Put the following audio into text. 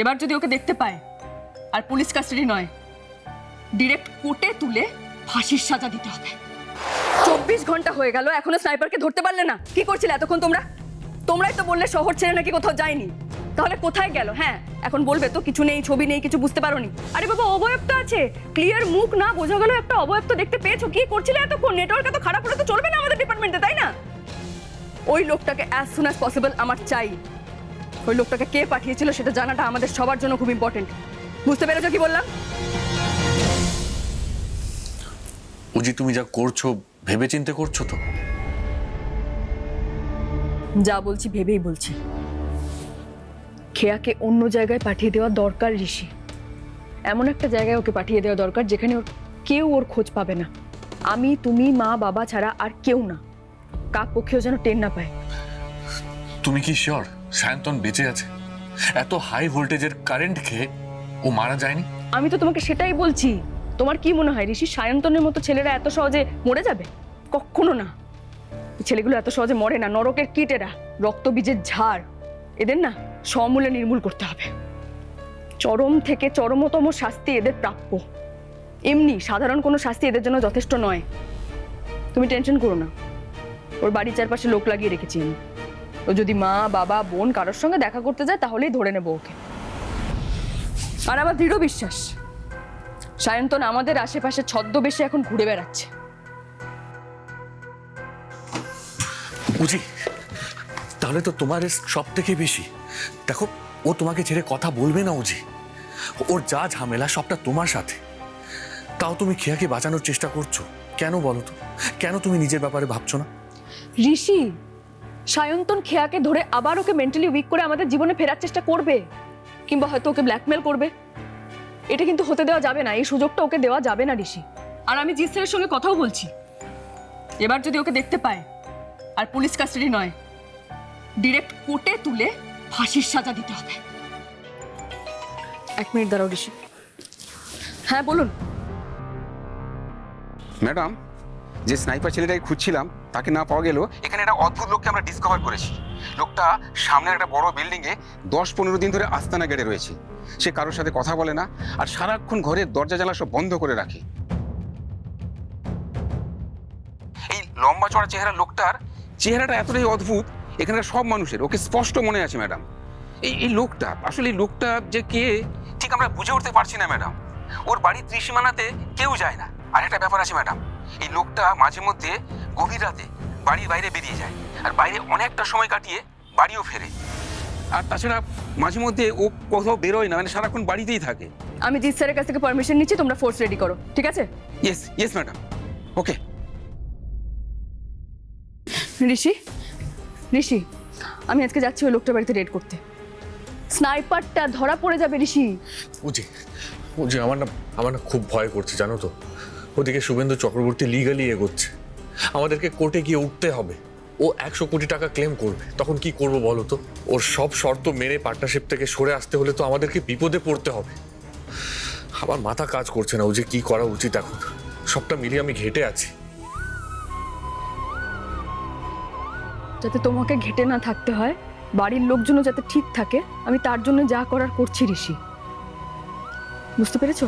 এবার যদি ওকে দেখতে পায় আর পুলিশ কাস্টাডি নয়, ডিরেক্ট কোর্টে তুলে ফাঁসির সাজা দিতে হবে। 24 ঘন্টা হয়ে গেল, এখনো স্নাইপারকে ধরতে পারলে না? কি করছিলে এতক্ষণ তোমরা? তোমরাই তো বললে শহর ছেড়ে নাকি কোথাও যায়নি, তাহলে কোথায় গেল? হ্যাঁ, এখন বলবে তো কিছু নেই, ছবি নেই, কিছু বুঝতে পারোনি। আরে বাবা, অবয়ব তো আছে, ক্লিয়ার মুখ না বোঝা গেল একটা অবয়ব তো দেখতে পেয়েছো। কি করছিলে এতক্ষণ? নেটওয়ার্ক এত খারাপ হলে তো চলবে না আমাদের ডিপার্টমেন্টে, তাই না? ওই লোকটাকে অ্যাজ সুন অ্যাজ পসিবল আমার চাই। ওই লোকটাকে কে পাঠিয়েছিল সেটা জানাটা আমাদের সবার জন্য খুব ইম্পর্টেন্ট। বুঝতে পেরেছো কি বললাম? উজি, তুমি যা করছো ভেবে চিন্তে করছো তো? যা বলছি ভেবেই বলছি। খেয়াকে অন্য জায়গায় পাঠিয়ে দেওয়া দরকার ঋষি। এমন একটা জায়গায় ওকে পাঠিয়ে দেওয়া দরকার যেখানে কেউ ওর খোঁজ পাবে না। আমি, তুমি, মা, বাবা ছাড়া আর কেউ না। কাক পক্ষেও যেন টের না পায়। তুমি কি শিওর সায়ন্তন বেঁচে আছে? এত হাই ভোল্টেজের কারেন্ট খেয়ে ও মারা যায়নি? আমি তো তোমাকে সেটাই বলছি। তোমার কি মনে হয় ঋষি সায়ন্তনের মতো ছেলেরা এত সহজে মরে যাবে? কখনো না। ছেলেগুলো এত সহজে মরে না। নরকের কীট এরা, রক্তবীজের ঝাড়। এদের না সমূলে নির্মূল করতে হবে। চরম থেকে চরমতম শাস্তি এদের প্রাপ্য। এমনি সাধারণ কোনো শাস্তি এদের জন্য যথেষ্ট নয়। তুমি টেনশন করো না, ওর বাড়ির চারপাশে লোক লাগিয়ে রেখেছি আমি। ও যদি মা, বাবা, বোন কারোর সঙ্গে দেখা করতে যায় তাহলেই ধরে নেবো ওকে। আর আমার দৃঢ় বিশ্বাস সায়ন্তন আমাদের আশেপাশে ছদ্মবেশে এখন ঘুরে বেড়াচ্ছে। উজি, তাহলে তো তোমার সব থেকে বেশি। দেখো, ও তোমাকে ছেড়ে কথা বলবে না উজি। ওর যা ঝামেলা সবটা তোমার সাথে। তাও তুমি খেয়াকে বাঁচানোর চেষ্টা করছো কেন বলো তো? কেন তুমি নিজের ব্যাপারে ভাবছো না? ঋষি, সায়ন্তন খেয়াকে ধরে আবার ওকে মেন্টালি উইক করে আমাদের জীবনে ফেরার চেষ্টা করবে, কিংবা হয়তো ওকে ব্ল্যাকমেল করবে। এটা কিন্তু হতে দেওয়া যাবে না। এই সুযোগটা ওকে দেওয়া যাবে না ঋষি। আর আমি জিৎ স্যারের সঙ্গে কথাও বলছি। এবার যদি ওকে দেখতে পায় আর পুলিশ কাস্টাডি নয়, ডিরেক্ট কোর্টে তুলে ফাঁসির সাজা দিতে হবে। 1 মিনিট দাঁড়াও ঋষি। হ্যাঁ বলুন। ম্যাডাম, যে স্নাইপার ছেলেটাকে খুঁজছিলাম তাকে না পাওয়া গেল। এখানে একটা অদ্ভুত লোককে আমরা ডিসকভার করেছি। লোকটা সামনে একটা বড় বিল্ডিংয়ে 10-15 দিন ধরে আস্তানা গেড়ে রয়েছে। সে কারোর সাথে কথা বলে না, আর সারাক্ষণ ঘরের দরজা জানলা সব বন্ধ করে রাখে। এই লম্বা চড়া চেহারা লোকটার চেহারাটা এতটাই অদ্ভুত, এখানকার সব মানুষের ওকে স্পষ্ট মনে আছে ম্যাডাম। এই লোকটা আসলে এই লোকটা যে কে ঠিক আমরা বুঝে উঠতে পারছি না ম্যাডাম। ওর বাড়ির ত্রিসীমানাতে কেউ যায় না। আর একটা ব্যাপার আছে ম্যাডাম, এই লোকটা মাঝে মধ্যে গভীর রাতে বাড়ির বাইরে বেরিয়ে যায়, আর বাইরে অনেকটা সময় কাটিয়ে বাড়িও ফেরে। আর তাছাড়া মাঝে মধ্যে ও কোথাও বেরোয় না, মানে সারাক্ষণ বাড়িতেই থাকে। আমি জিৎ স্যারের কাছ থেকে পারমিশন নিচ্ছি, তোমরা ফোর্স রেডি করো, ঠিক আছে? ইয়েস ইয়েস ম্যাডাম, ওকে। ঋষি, ঋষি, আমি আজকে যাচ্ছি ওই লোকটার বাড়িতে রেড করতে। স্নাইপারটা ধরা পড়ে যাবে ঋষি। উজি, উজি, আমার না খুব ভয় করছে জানো তো। ওদিকে শুভেন্দু চক্রবর্তী লিগালি এগোচ্ছে, আমাদেরকে কোর্টে গিয়ে উঠতে হবে। ও 100 কোটি টাকা ক্লেম করবে, তখন কি করবো বলো তো? ওর সব শর্ত মেনে পার্টনারশিপ থেকে সরে আসতে হলে তো আমাদেরকে বিপদে পড়তে হবে। আমার মাথা কাজ করছে না যে কি করা উচিত এখন। সবটা মিলিয়ে আমি ঘেটে আছি। যাতে তোমাকে ঘেটে না থাকতে হয়, বাড়ির লোকজনও যাতে ঠিক থাকে, আমি তার জন্য যা করার করছি ঋষি। বুঝতে পেরেছো?